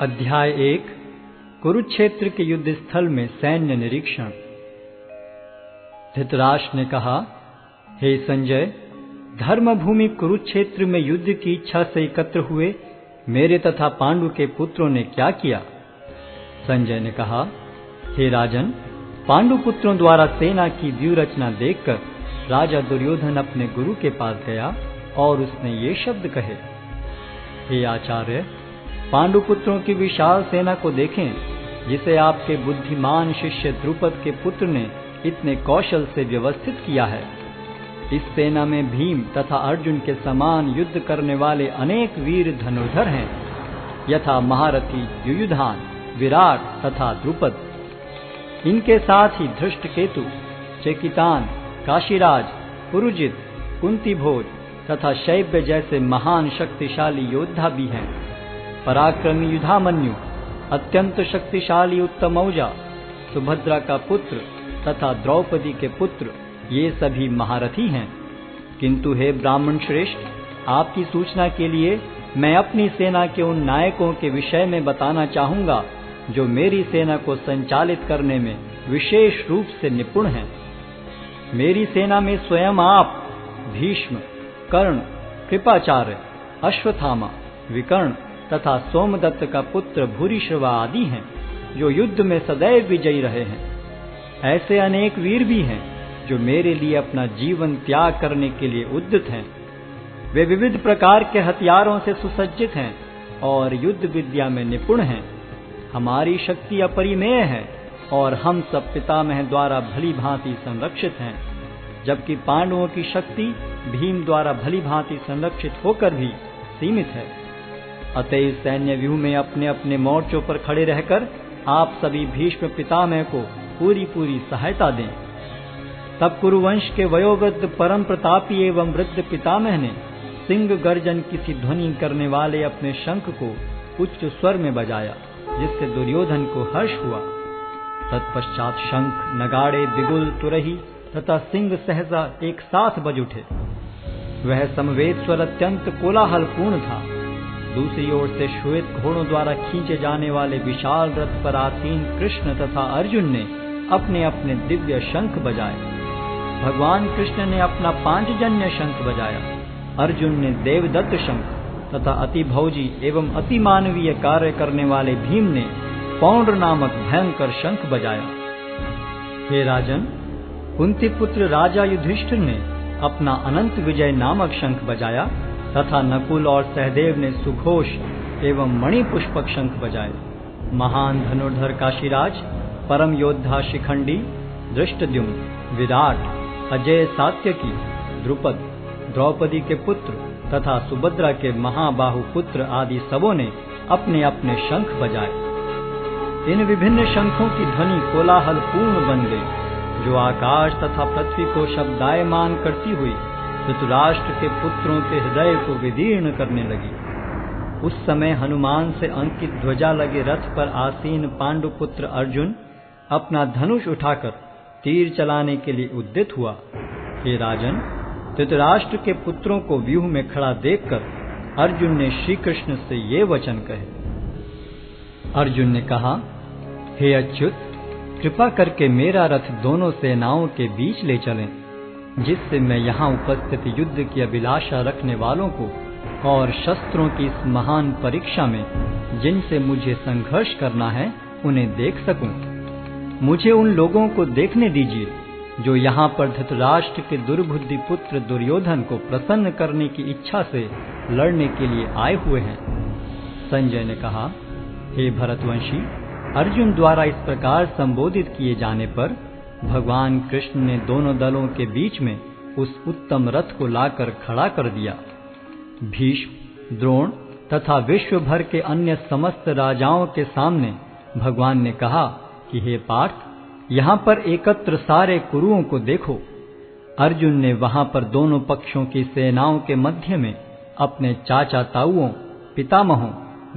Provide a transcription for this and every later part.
अध्याय 1 कुरुक्षेत्र के युद्ध स्थल में सैन्य निरीक्षण। धृतराष्ट्र ने कहा, हे संजय, धर्मभूमि कुरुक्षेत्र में युद्ध की इच्छा से एकत्र हुए मेरे तथा पांडु के पुत्रों ने क्या किया? संजय ने कहा, हे राजन, पांडु पुत्रों द्वारा सेना की व्यूह रचना देखकर राजा दुर्योधन अपने गुरु के पास गया और उसने ये शब्द कहे, हे आचार्य, पांडु पुत्रों की विशाल सेना को देखें, जिसे आपके बुद्धिमान शिष्य द्रुपद के पुत्र ने इतने कौशल से व्यवस्थित किया है। इस सेना में भीम तथा अर्जुन के समान युद्ध करने वाले अनेक वीर धनुर्धर हैं, यथा महारथी युयुधान, विराट तथा द्रुपद। इनके साथ ही धृष्टकेतु, चेकितान, काशीराज, पुरुजित, कुंतीभोज तथा शैब्य जैसे महान शक्तिशाली योद्धा भी हैं। पराक्रमी युधामन्यु, अत्यंत शक्तिशाली उत्तमौजा, सुभद्रा का पुत्र तथा द्रौपदी के पुत्र, ये सभी महारथी हैं। किंतु हे ब्राह्मण श्रेष्ठ, आपकी सूचना के लिए मैं अपनी सेना के उन नायकों के विषय में बताना चाहूंगा जो मेरी सेना को संचालित करने में विशेष रूप से निपुण हैं। मेरी सेना में स्वयं आप, भीष्म, कर्ण, कृपाचार्य, अश्वत्थामा, विकर्ण तथा सोमदत्त का पुत्र भूरिश्रवा आदि हैं, जो युद्ध में सदैव विजयी रहे हैं। ऐसे अनेक वीर भी हैं जो मेरे लिए अपना जीवन त्याग करने के लिए उद्यत हैं। वे विविध प्रकार के हथियारों से सुसज्जित हैं और युद्ध विद्या में निपुण हैं। हमारी शक्ति अपरिमेय है और हम सब पितामह द्वारा भली भांति संरक्षित हैं, जबकि पांडवों की शक्ति भीम द्वारा भली भांति संरक्षित होकर भी सीमित है। अतएव सैन्य व्यूह में अपने अपने मोर्चों पर खड़े रहकर आप सभी भीष्म पितामह को पूरी सहायता दें। तब कुरुवंश के वयोवृद्ध परम प्रतापी एवं वृद्ध पितामह ने सिंह गर्जन की सी ध्वनि करने वाले अपने शंख को उच्च स्वर में बजाया, जिससे दुर्योधन को हर्ष हुआ। तत्पश्चात शंख, नगाड़े, बिगुल, तुरही तथा सिंह सहसा एक साथ बज उठे। वह समवेत स्वर अत्यंत कोलाहलपूर्ण था। दूसरी ओर से श्वेत घोड़ों द्वारा खींचे जाने वाले विशाल रथ पर आसीन कृष्ण तथा अर्जुन ने अपने अपने दिव्य शंख बजाए। भगवान कृष्ण ने अपना पांचजन्य शंख बजाया, अर्जुन ने देवदत्त शंख तथा अति भौजी एवं अति मानवीय कार्य करने वाले भीम ने पौंड्र नामक भयंकर शंख बजाया। हे राजन, कुंती पुत्र राजा युधिष्ठिर ने अपना अनंत विजय नामक शंख बजाया तथा नकुल और सहदेव ने सुघोष एवं मणिपुष्पक शंख बजाए। महान धनुर्धर काशीराज, परम योद्धा शिखंडी, धृष्टद्युम्न, विराट, अजय सात्यकी, द्रुपद, द्रौपदी के पुत्र तथा सुभद्रा के महाबाहु पुत्र आदि सबों ने अपने अपने शंख बजाए। इन विभिन्न शंखों की ध्वनि कोलाहल पूर्ण बन गई, जो आकाश तथा पृथ्वी को शब्दायमान करती हुई धृतराष्ट्र के पुत्रों के हृदय को विदीर्ण करने लगी। उस समय हनुमान से अंकित ध्वजा लगे रथ पर आसीन पांडु पुत्र अर्जुन अपना धनुष उठाकर तीर चलाने के लिए उद्यत हुआ। हे राजन, धृतराष्ट्र के पुत्रों को व्यूह में खड़ा देखकर अर्जुन ने श्री कृष्ण से ये वचन कहे। अर्जुन ने कहा, हे अच्युत, कृपा करके मेरा रथ दोनों सेनाओं के बीच ले चलें, जिससे मैं यहाँ उपस्थित युद्ध की अभिलाषा रखने वालों को और शस्त्रों की इस महान परीक्षा में जिनसे मुझे संघर्ष करना है उन्हें देख सकूं। मुझे उन लोगों को देखने दीजिए जो यहाँ पर धृतराष्ट्र के दुर्बुद्धि पुत्र दुर्योधन को प्रसन्न करने की इच्छा से लड़ने के लिए आए हुए हैं। संजय ने कहा, हे भरतवंशी, अर्जुन द्वारा इस प्रकार संबोधित किए जाने पर भगवान कृष्ण ने दोनों दलों के बीच में उस उत्तम रथ को लाकर खड़ा कर दिया। भीष्म, द्रोण तथा विश्व भर के अन्य समस्त राजाओं के सामने भगवान ने कहा कि हे पार्थ, यहाँ पर एकत्र सारे कुरुओं को देखो। अर्जुन ने वहां पर दोनों पक्षों की सेनाओं के मध्य में अपने चाचा ताऊओं, पितामहों,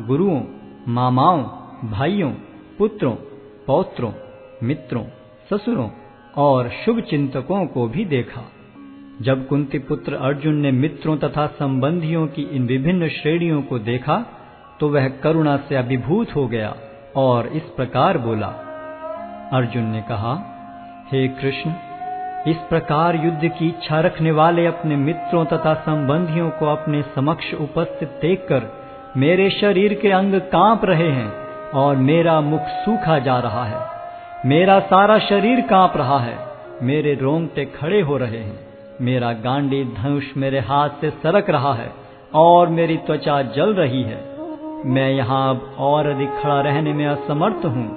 गुरुओं, मामाओं, भाइयों, पुत्रों, पौत्रों, मित्रों, ससुरों और शुभ चिंतकों को भी देखा। जब कुंती पुत्र अर्जुन ने मित्रों तथा संबंधियों की इन विभिन्न श्रेणियों को देखा तो वह करुणा से अभिभूत हो गया और इस प्रकार बोला। अर्जुन ने कहा, हे कृष्ण, इस प्रकार युद्ध की इच्छा रखने वाले अपने मित्रों तथा संबंधियों को अपने समक्ष उपस्थित देखकर मेरे शरीर के अंग कांप रहे हैं और मेरा मुख सूखा जा रहा है। मेरा सारा शरीर कांप रहा है, मेरे रोंगटे खड़े हो रहे हैं, मेरा गांडी धनुष मेरे हाथ से सरक रहा है और मेरी त्वचा जल रही है। मैं यहाँ अब और अधिक खड़ा रहने में असमर्थ हूँ।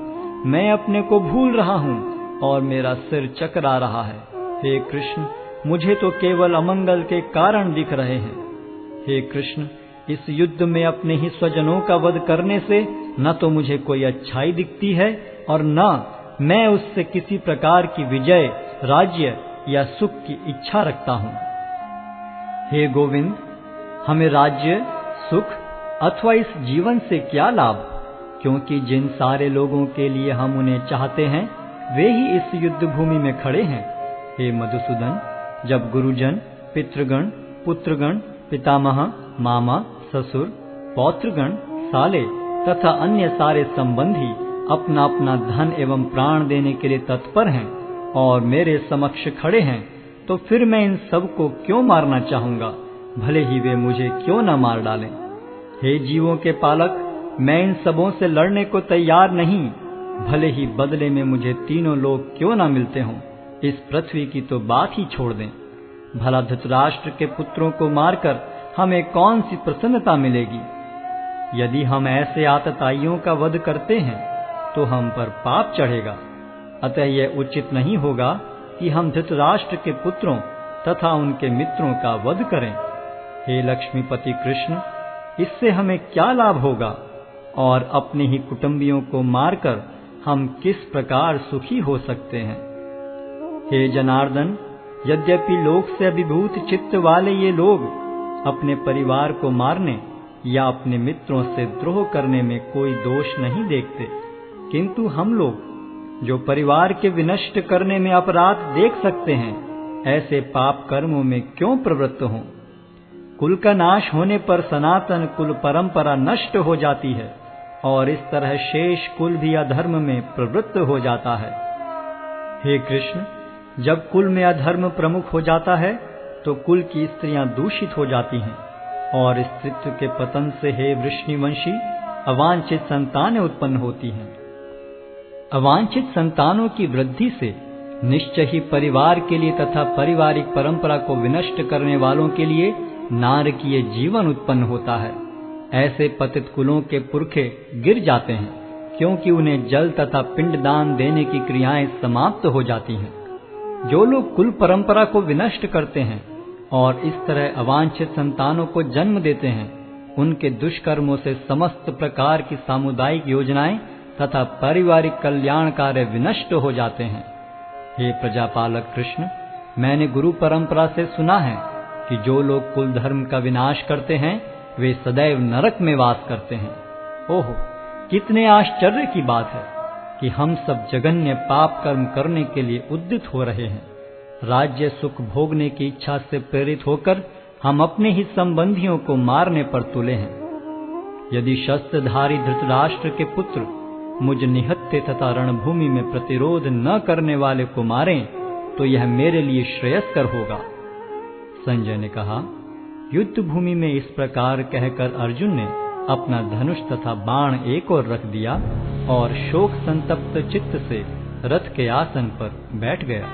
मैं अपने को भूल रहा हूँ और मेरा सिर चकरा रहा है। हे कृष्ण, मुझे तो केवल अमंगल के कारण दिख रहे हैं। हे कृष्ण, इस युद्ध में अपने ही स्वजनों का वध करने से न तो मुझे कोई अच्छाई दिखती है और न मैं उससे किसी प्रकार की विजय, राज्य या सुख की इच्छा रखता हूँ। हे गोविंद, हमें राज्य, सुख अथवा इस जीवन से क्या लाभ, क्योंकि जिन सारे लोगों के लिए हम उन्हें चाहते हैं वे ही इस युद्ध भूमि में खड़े हैं। हे मधुसूदन, जब गुरुजन, पितृगण, पुत्रगण, पितामह, मामा, ससुर, पौत्रगण, साले तथा अन्य सारे संबंधी अपना अपना धन एवं प्राण देने के लिए तत्पर हैं और मेरे समक्ष खड़े हैं, तो फिर मैं इन सब को क्यों मारना चाहूंगा, भले ही वे मुझे क्यों न मार डालें। हे जीवों के पालक, मैं इन सबों से लड़ने को तैयार नहीं, भले ही बदले में मुझे तीनों लोग क्यों न मिलते हों। इस पृथ्वी की तो बात ही छोड़ दें। भला धृतराष्ट्र के पुत्रों को मारकर हमें कौन सी प्रसन्नता मिलेगी। यदि हम ऐसे आतताइयों का वध करते हैं तो हम पर पाप चढ़ेगा। अतः यह उचित नहीं होगा कि हम धृतराष्ट्र के पुत्रों तथा उनके मित्रों का वध करें। हे लक्ष्मीपति कृष्ण, इससे हमें क्या लाभ होगा और अपने ही कुटुंबियों को मारकर हम किस प्रकार सुखी हो सकते हैं। हे जनार्दन, यद्यपि लोक से अभिभूत चित्त वाले ये लोग अपने परिवार को मारने या अपने मित्रों से द्रोह करने में कोई दोष नहीं देखते, किंतु हम लोग जो परिवार के विनष्ट करने में अपराध देख सकते हैं, ऐसे पाप कर्मों में क्यों प्रवृत्त हों। कुल का नाश होने पर सनातन कुल परंपरा नष्ट हो जाती है और इस तरह शेष कुल भी अधर्म में प्रवृत्त हो जाता है। हे कृष्ण, जब कुल में अधर्म प्रमुख हो जाता है तो कुल की स्त्रियां दूषित हो जाती हैं और स्त्रीत्व के पतन से हे वृष्णिवंशी अवांछित संतानें उत्पन्न होती हैं। अवांछित संतानों की वृद्धि से निश्चय ही परिवार के लिए तथा पारिवारिक परंपरा को विनष्ट करने वालों के लिए नारकीय जीवन उत्पन्न होता है। ऐसे पतित कुलों के पुरखे गिर जाते हैं, क्योंकि उन्हें जल तथा पिंडदान देने की क्रियाएं समाप्त हो जाती हैं। जो लोग कुल परंपरा को विनष्ट करते हैं और इस तरह अवांछित संतानों को जन्म देते हैं, उनके दुष्कर्मों से समस्त प्रकार की सामुदायिक योजनाएं तथा पारिवारिक कल्याण कार्य विनष्ट हो जाते हैं। हे प्रजापालक कृष्ण, मैंने गुरु परंपरा से सुना है कि जो लोग कुल धर्म का विनाश करते हैं वे सदैव नरक में वास करते हैं। ओह, कितने आश्चर्य की बात है कि हम सब जघन्य पाप कर्म करने के लिए उद्यत हो रहे हैं। राज्य सुख भोगने की इच्छा से प्रेरित होकर हम अपने ही संबंधियों को मारने पर तुले हैं। यदि शस्त्रधारी धृतराष्ट्र के पुत्र मुझ निहत्थे तथा रणभूमि में प्रतिरोध न करने वाले को मारें तो यह मेरे लिए श्रेयस्कर होगा। संजय ने कहा, युद्ध भूमि में इस प्रकार कहकर अर्जुन ने अपना धनुष तथा बाण एक ओर रख दिया और शोक संतप्त चित्त से रथ के आसन पर बैठ गया।